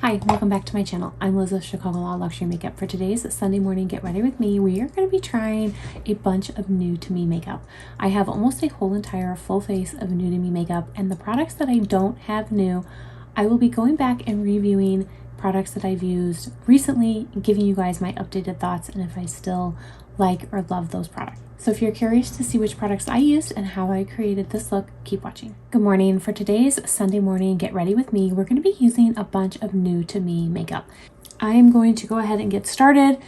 Hi, welcome back to my channel. I'm Liz of Chicago Law Luxury Makeup. For today's Sunday morning Get Ready With Me, we are going to be trying a bunch of new to me makeup. I have almost a whole entire full face of new to me makeup, and the products that I don't have new, I will be going back and reviewing products that I've used recently and giving you guys my updated thoughts and if I still like or love those products. So if you're curious to see which products I used and how I created this look, keep watching. Good morning. For today's Sunday morning Get Ready With Me, we're going to be using a bunch of new to me makeup. I am going to go ahead and get started.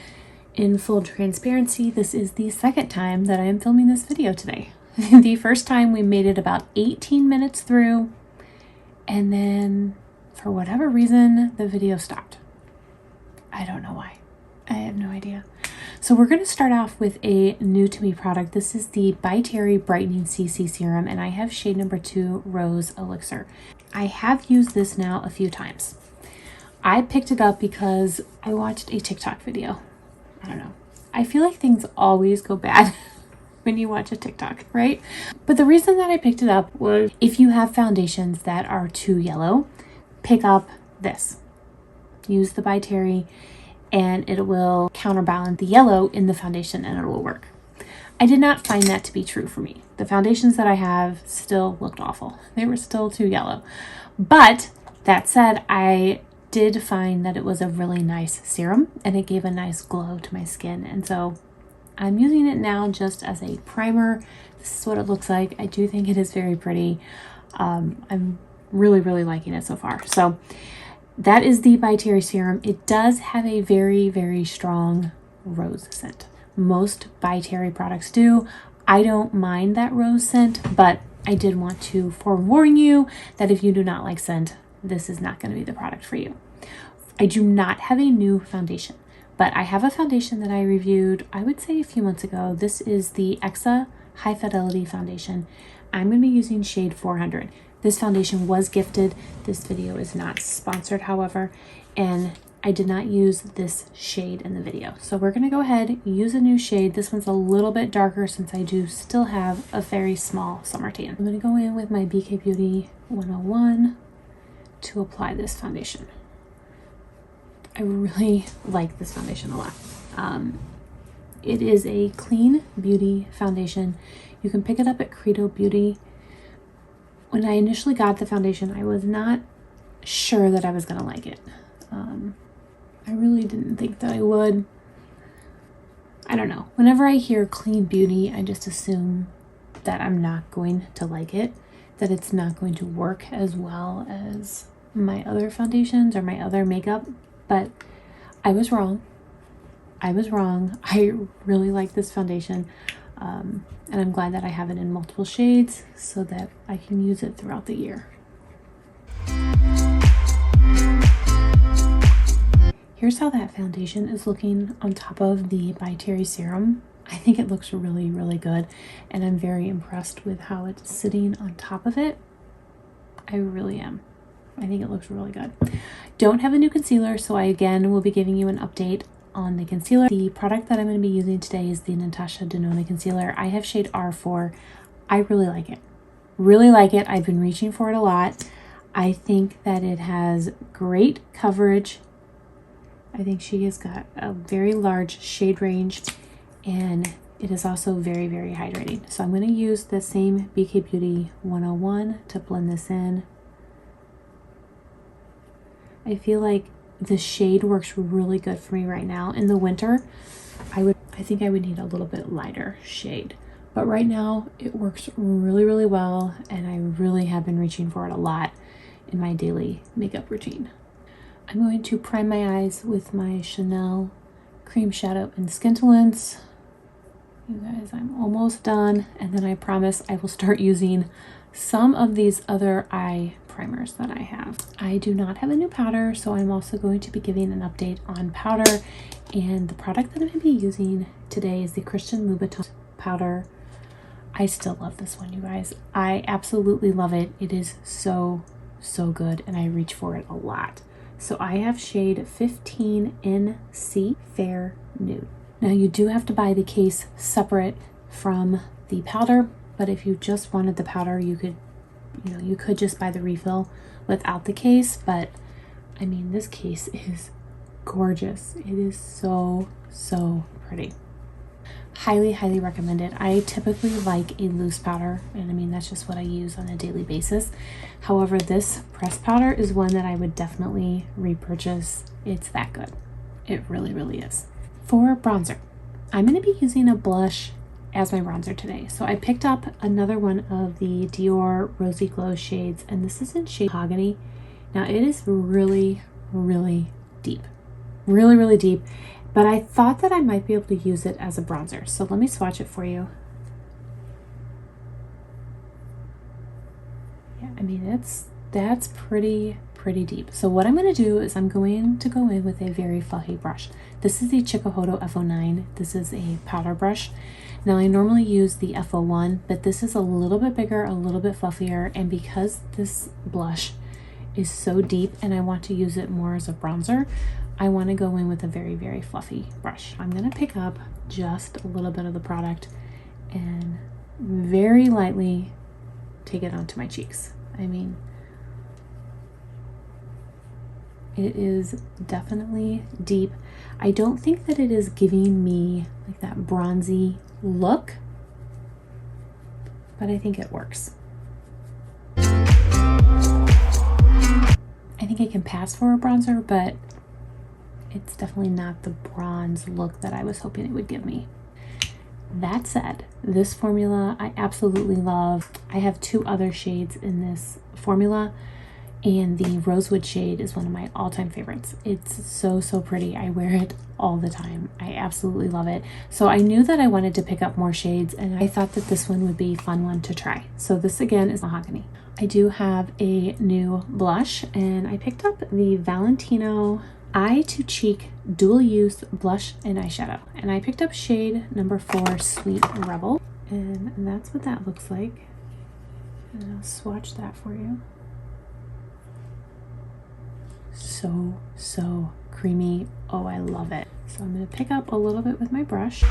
In full transparency, this is the second time that I am filming this video today. The first time we made it about 18 minutes through, and then for whatever reason, the video stopped. I don't know why. I have no idea. So we're going to start off with a new to me product. This is the By Terry Brightening CC Serum, and I have shade number 2 Rose Elixir. I have used this now a few times. I picked it up because I watched a TikTok video. I don't know. I feel like things always go bad when you watch a TikTok, right? But the reason that I picked it up was if you have foundations that are too yellow, pick up this. Use the By Terry and it will counterbalance the yellow in the foundation and it will work. I did not find that to be true for me. The foundations that I have still looked awful. They were still too yellow. But that said, I did find that it was a really nice serum and it gave a nice glow to my skin. And so I'm using it now just as a primer. This is what it looks like. I do think it is very pretty. I'm really liking it so far. So that is the By Terry serum. It does have a very strong rose scent. Most By Terry products do. I don't mind that rose scent, but I did want to forewarn you that if you do not like scent, this is not going to be the product for you. I do not have a new foundation, but I have a foundation that I reviewed, I would say a few months ago. This is the EXA High Fidelity Foundation. I'm going to be using shade 400. This foundation was gifted. This video is not sponsored, however, and I did not use this shade in the video. So we're going to go ahead and use a new shade. This one's a little bit darker since I do still have a very small summer tan. I'm going to go in with my BK Beauty 101 to apply this foundation. I really like this foundation a lot. It is a clean beauty foundation. You can pick it up at Credo Beauty. When I initially got the foundation, I was not sure that I was going to like it. I really didn't think that I would. I don't know. Whenever I hear clean beauty, I just assume that I'm not going to like it, that it's not going to work as well as my other foundations or my other makeup. But I was wrong. I was wrong. I really like this foundation. And I'm glad that I have it in multiple shades so that I can use it throughout the year. Here's how that foundation is looking on top of the By Terry serum. I think it looks really good, and I'm very impressed with how it's sitting on top of it. I really am. I think it looks really good. Don't have a new concealer, so I again will be giving you an update on the concealer. The product that I'm going to be using today is the Natasha Denona concealer. I have shade R4. I really like it. Really like it. I've been reaching for it a lot. I think that it has great coverage. I think she has got a very large shade range, and it is also very hydrating. So I'm going to use the same BK Beauty 101 to blend this in. I feel like the shade works really good for me right now. In the winter, I think I would need a little bit lighter shade. But right now, it works really well, and I really have been reaching for it a lot in my daily makeup routine. I'm going to prime my eyes with my Chanel Cream Shadow and Skintalents. You guys, I'm almost done, and then I promise I will start using some of these other eye primers that I have. I do not have a new powder, so I'm also going to be giving an update on powder, and the product that I'm going to be using today is the Christian Louboutin powder. I still love this one, you guys. I absolutely love it. It is so good, and I reach for it a lot. So I have shade 15 NC Fair Nude. Now you do have to buy the case separate from the powder, but if you just wanted the powder, you could just buy the refill without the case, but I mean, this case is gorgeous. It is so, so pretty. Highly, highly recommended. I typically like a loose powder, and I mean, that's just what I use on a daily basis. However, this pressed powder is one that I would definitely repurchase. It's that good. It really, really is. For bronzer, I'm going to be using a blush as my bronzer today. So I picked up another one of the Dior Rosy Glow shades, and this is in shade Mahogany. Now it is really, really deep. Really, really deep. But I thought that I might be able to use it as a bronzer. So let me swatch it for you. Yeah, I mean, that's pretty deep. So what I'm going to do is I'm going to go in with a very fluffy brush. This is the Chikuhodo F09. This is a powder brush. Now I normally use the F01, but this is a little bit bigger, a little bit fluffier, and because this blush is so deep and I want to use it more as a bronzer, I want to go in with a very, very fluffy brush. I'm going to pick up just a little bit of the product and very lightly take it onto my cheeks. I mean, it is definitely deep. I don't think that it is giving me like that bronzy look, but I think it works. I think it can pass for a bronzer, but it's definitely not the bronze look that I was hoping it would give me. That said, this formula I absolutely love. I have two other shades in this formula, and the Rosewood shade is one of my all-time favorites. It's so, so pretty. I wear it all the time. I absolutely love it. So I knew that I wanted to pick up more shades, and I thought that this one would be a fun one to try. So this again is Mahogany. I do have a new blush, and I picked up the Valentino Eye to Cheek Dual Use Blush and Eyeshadow. And I picked up shade number 4, Sweet Rebel. And that's what that looks like. And I'll swatch that for you. So, so creamy. Oh, I love it. So I'm going to pick up a little bit with my brush.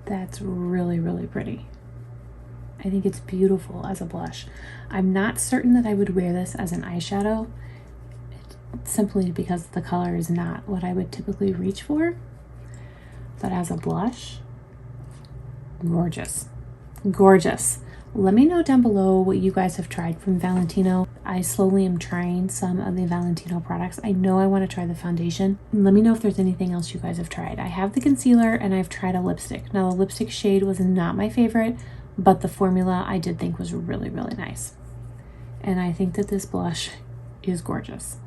That's really, really pretty. I think it's beautiful as a blush. I'm not certain that I would wear this as an eyeshadow, simply because the color is not what I would typically reach for. But as a blush, gorgeous. Gorgeous. Let me know down below what you guys have tried from Valentino. I slowly am trying some of the Valentino products. I know I want to try the foundation. Let me know if there's anything else you guys have tried. I have the concealer and I've tried a lipstick. Now the lipstick shade was not my favorite, but the formula I did think was really, really nice. And I think that this blush is gorgeous.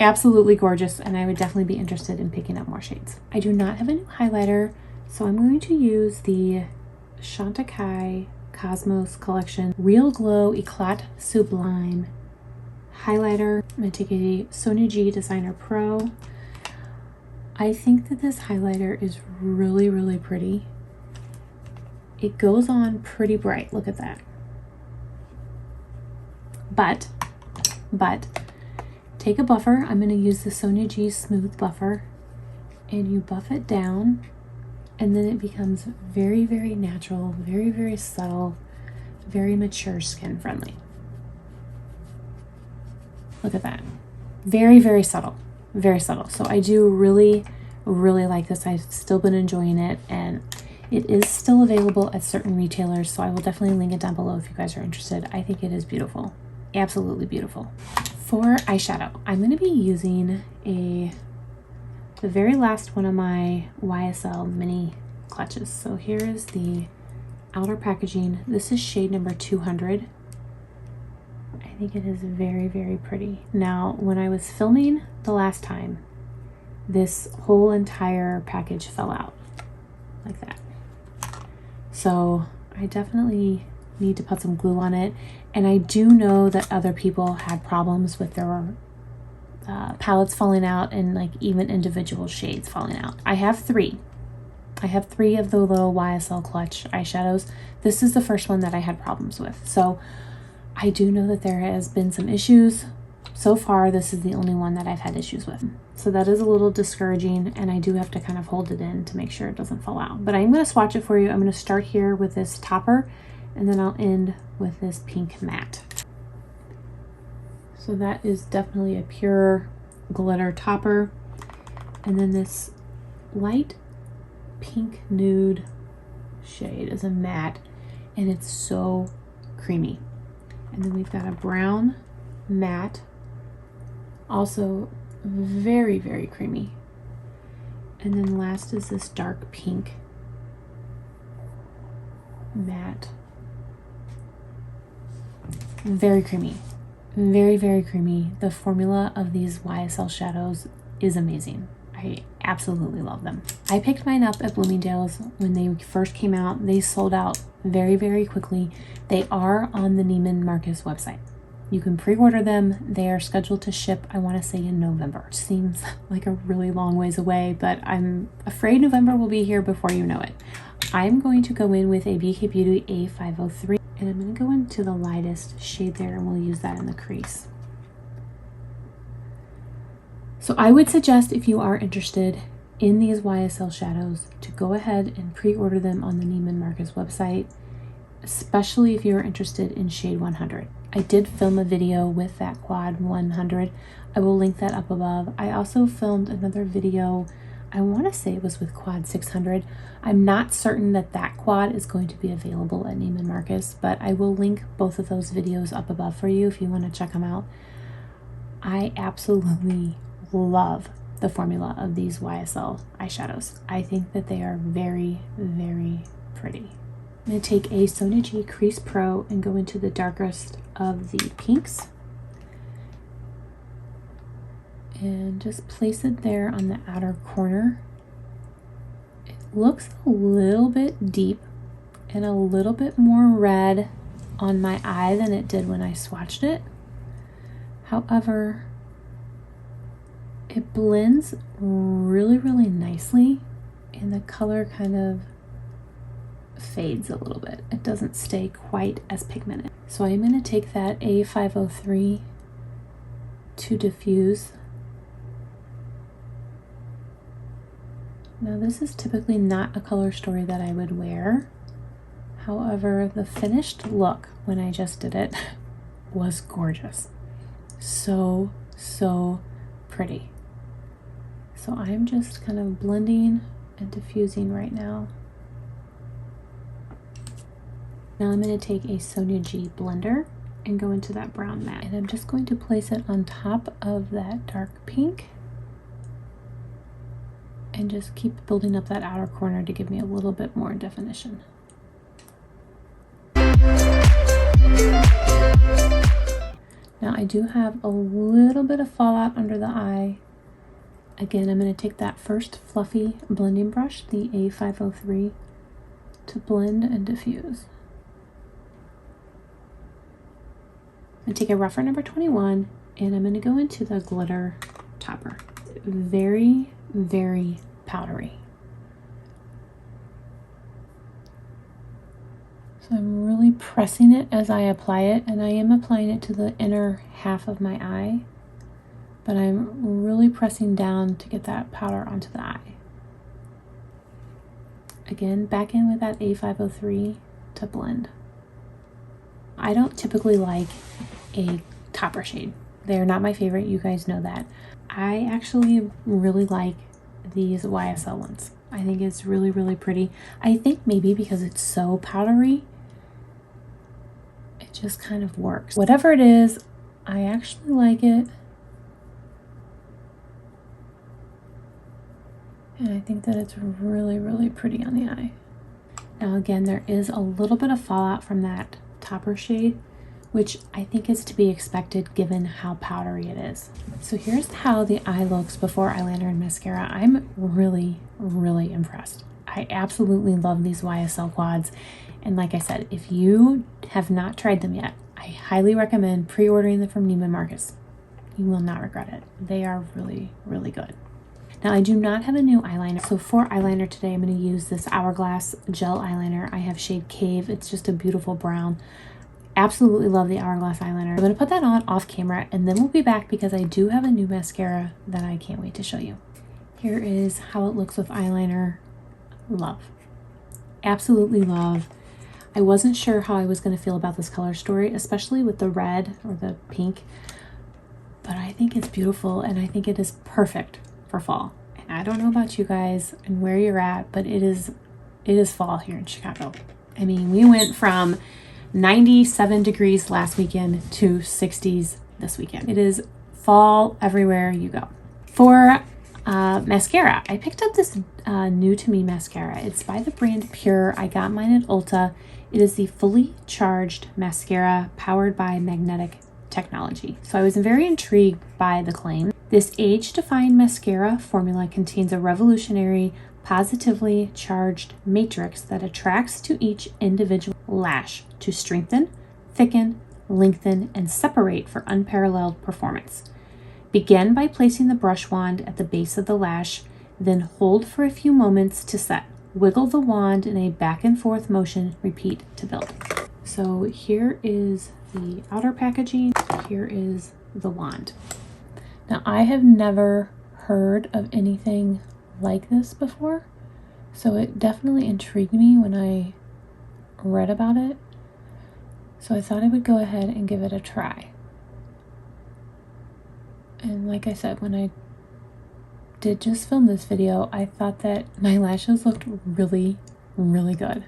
Absolutely gorgeous, and I would definitely be interested in picking up more shades. I do not have a new highlighter, so I'm going to use the Chantecaille Cosmos Collection Real Glow Eclat Sublime highlighter. I'm going to take a Sonia G Designer Pro. I think that this highlighter is really, really pretty. It goes on pretty bright. Look at that. But take a buffer. I'm going to use the Sonia G Smooth Buffer, and you buff it down, and then it becomes very, very natural, very, very subtle, very mature skin friendly. Look at that. Very, very subtle. Very subtle. So I do really, really like this. I've still been enjoying it, and it is still available at certain retailers, so I will definitely link it down below if you guys are interested. I think it is beautiful. Absolutely beautiful. For eyeshadow, I'm going to be using the very last one of my YSL mini clutches. So here is the outer packaging. This is shade number 200. I think it is very, very pretty. Now, when I was filming the last time, this whole entire package fell out like that. So I definitely need to put some glue on it. And I do know that other people had problems with their palettes falling out, and like even individual shades falling out. I have three. I have three of the little YSL clutch eyeshadows. This is the first one that I had problems with. So I do know that there has been some issues. So far, this is the only one that I've had issues with. So that is a little discouraging, and I do have to kind of hold it in to make sure it doesn't fall out. But I'm going to swatch it for you. I'm going to start here with this topper, and then I'll end with this pink matte. So that is definitely a pure glitter topper. And then this light pink nude shade is a matte, and it's so creamy. And then we've got a brown matte, also very, very creamy. And then last is this dark pink matte. Very creamy. Very, very creamy. The formula of these YSL shadows is amazing. I absolutely love them. I picked mine up at Bloomingdale's when they first came out. They sold out very, very quickly. They are on the Neiman Marcus website. You can pre-order them. They are scheduled to ship, I want to say, in November. It seems like a really long ways away, but I'm afraid November will be here before you know it. I'm going to go in with a BK Beauty A503, and I'm going to go into the lightest shade there, and we'll use that in the crease. So I would suggest, if you are interested in these YSL shadows, to go ahead and pre-order them on the Neiman Marcus website, especially if you're interested in shade 100. I did film a video with that quad 100. I will link that up above. I also filmed another video, I want to say it was with quad 600. I'm not certain that that quad is going to be available at Neiman Marcus, but I will link both of those videos up above for you if you want to check them out. I absolutely love the formula of these YSL eyeshadows. I think that they are very, very pretty. I'm going to take a Sonia G Crease Pro and go into the darkest of the pinks and just place it there on the outer corner. It looks a little bit deep and a little bit more red on my eye than it did when I swatched it. However, it blends really, really nicely, and the color kind of fades a little bit. It doesn't stay quite as pigmented. So I'm going to take that A503 to diffuse. Now this is typically not a color story that I would wear. However, the finished look when I just did it was gorgeous. So, so pretty. So I'm just kind of blending and diffusing right now. Now I'm going to take a Sonia G blender and go into that brown matte. And I'm just going to place it on top of that dark pink. And just keep building up that outer corner to give me a little bit more definition. Now I do have a little bit of fallout under the eye. Again, I'm going to take that first fluffy blending brush, the A503, to blend and diffuse. I'm going to take a rougher number 21, and I'm going to go into the glitter topper. Very, very powdery. So I'm really pressing it as I apply it, and I am applying it to the inner half of my eye. But I'm really pressing down to get that powder onto the eye. Again, back in with that A503 to blend. I don't typically like a topper shade. They're not my favorite, you guys know that. I actually really like these YSL ones. I think it's really, really pretty. I think maybe because it's so powdery, it just kind of works. Whatever it is, I actually like it. And I think that it's really, really pretty on the eye. Now again, there is a little bit of fallout from that topper shade, which I think is to be expected given how powdery it is. So here's how the eye looks before eyeliner and mascara. I'm really, really impressed. I absolutely love these YSL quads. And like I said, if you have not tried them yet, I highly recommend pre-ordering them from Neiman Marcus. You will not regret it. They are really, really good. Now I do not have a new eyeliner, so for eyeliner today I'm going to use this Hourglass gel eyeliner. I have shade Cave. It's just a beautiful brown. Absolutely love the Hourglass eyeliner. I'm going to put that on off camera, and then we'll be back because I do have a new mascara that I can't wait to show you. Here is how it looks with eyeliner. Love. Absolutely love. I wasn't sure how I was going to feel about this color story, especially with the red or the pink, but I think it's beautiful and I think it is perfect for fall. And I don't know about you guys and where you're at, but it is fall here in Chicago. I mean, we went from 97 degrees last weekend to 60s this weekend. It is fall everywhere you go. For mascara, I picked up this new to me mascara. It's by the brand Pure. I got mine at Ulta. It is the fully charged mascara powered by magnetic technology. So I was very intrigued by the claim. This age-defying mascara formula contains a revolutionary, positively charged matrix that attracts to each individual lash to strengthen, thicken, lengthen, and separate for unparalleled performance. Begin by placing the brush wand at the base of the lash, then hold for a few moments to set. Wiggle the wand in a back and forth motion, repeat to build. So here is the outer packaging, here is the wand. Now I have never heard of anything like this before, so it definitely intrigued me when I read about it. So I thought I would go ahead and give it a try. And like I said, when I did just film this video, I thought that my lashes looked really, really good.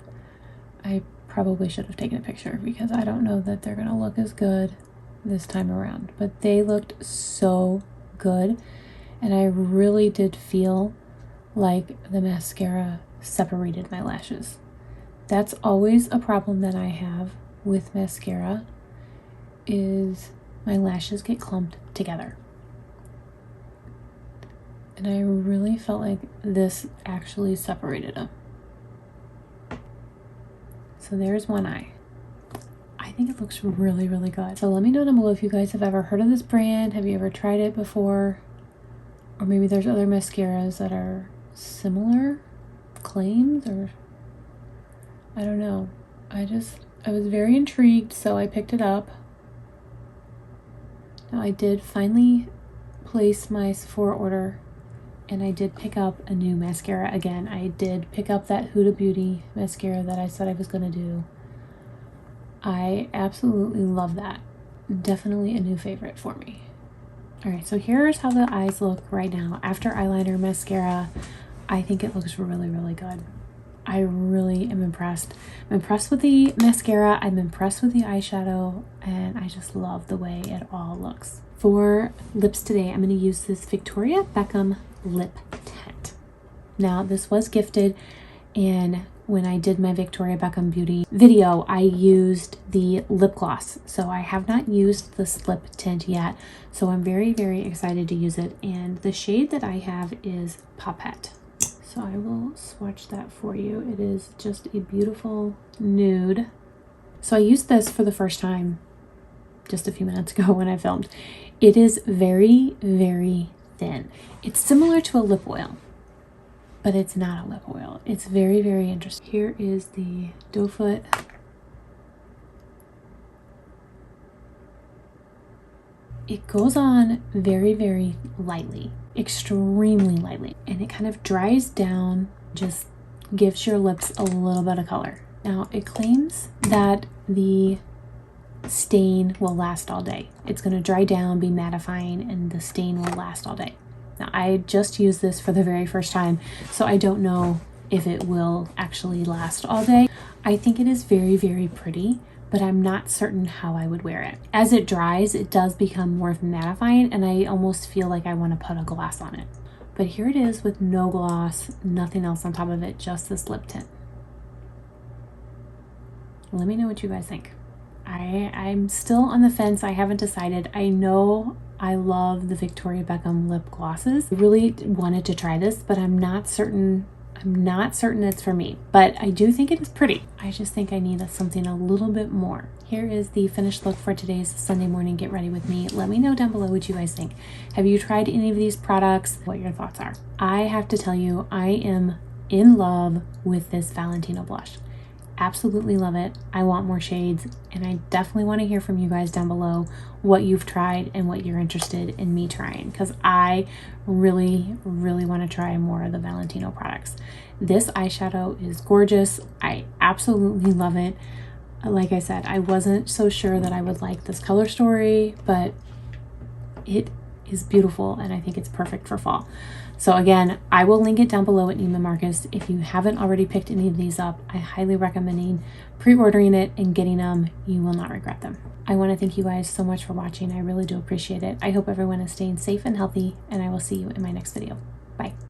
I probably should have taken a picture because I don't know that they're gonna look as good this time around, but they looked so good. And I really did feel like the mascara separated my lashes. That's always a problem that I have with mascara, is my lashes get clumped together. And I really felt like this actually separated them. So there's one eye. I think it looks really, really good. So let me know down below if you guys have ever heard of this brand. Have you ever tried it before? Or maybe there's other mascaras that are similar claims, or I don't know. I was very intrigued, so I picked it up. Now I did finally place my Sephora order, and I did pick up a new mascara again. I did pick up that Huda Beauty mascara that I said I was going to do. I absolutely love that. Definitely a new favorite for me. Alright, so here's how the eyes look right now. After eyeliner, mascara, I think it looks really, really good. I really am impressed. I'm impressed with the mascara, I'm impressed with the eyeshadow, and I just love the way it all looks. For lips today, I'm going to use this Victoria Beckham lip tint. Now, this was gifted, and when I did my Victoria Beckham beauty video, I used the lip gloss. So I have not used this lip tint yet. So I'm very, very excited to use it. And the shade that I have is Popette. So I will swatch that for you. It is just a beautiful nude. So I used this for the first time just a few minutes ago when I filmed. It is very, very thin. It's similar to a lip oil, but it's not a lip oil. It's very, very interesting. Here is the doe foot. It goes on very, very lightly, extremely lightly, and it kind of dries down, just gives your lips a little bit of color. Now, it claims that the stain will last all day. It's going to dry down, be mattifying, and the stain will last all day. Now, I just used this for the very first time, so I don't know if it will actually last all day. I think it is very, very pretty, but I'm not certain how I would wear it. As it dries, it does become more mattifying, and I almost feel like I want to put a gloss on it. But here it is with no gloss, nothing else on top of it, just this lip tint. Let me know what you guys think. I'm still on the fence. I haven't decided. I know I love the Victoria Beckham lip glosses. I really wanted to try this, but I'm not certain it's for me. But I do think it is pretty. I just think I need something a little bit more. Here is the finished look for today's Sunday morning Get Ready With Me. Let me know down below what you guys think. Have you tried any of these products? What your thoughts are. I have to tell you, I am in love with this Valentino blush. Absolutely love it. I want more shades, and I definitely want to hear from you guys down below what you've tried and what you're interested in me trying, because I really, really want to try more of the Valentino products. This eyeshadow is gorgeous. I absolutely love it. Like I said, I wasn't so sure that I would like this color story, but it is beautiful and I think it's perfect for fall. So again, I will link it down below at Neiman Marcus. If you haven't already picked any of these up, I highly recommend pre-ordering it and getting them. You will not regret them. I want to thank you guys so much for watching. I really do appreciate it. I hope everyone is staying safe and healthy, and I will see you in my next video. Bye.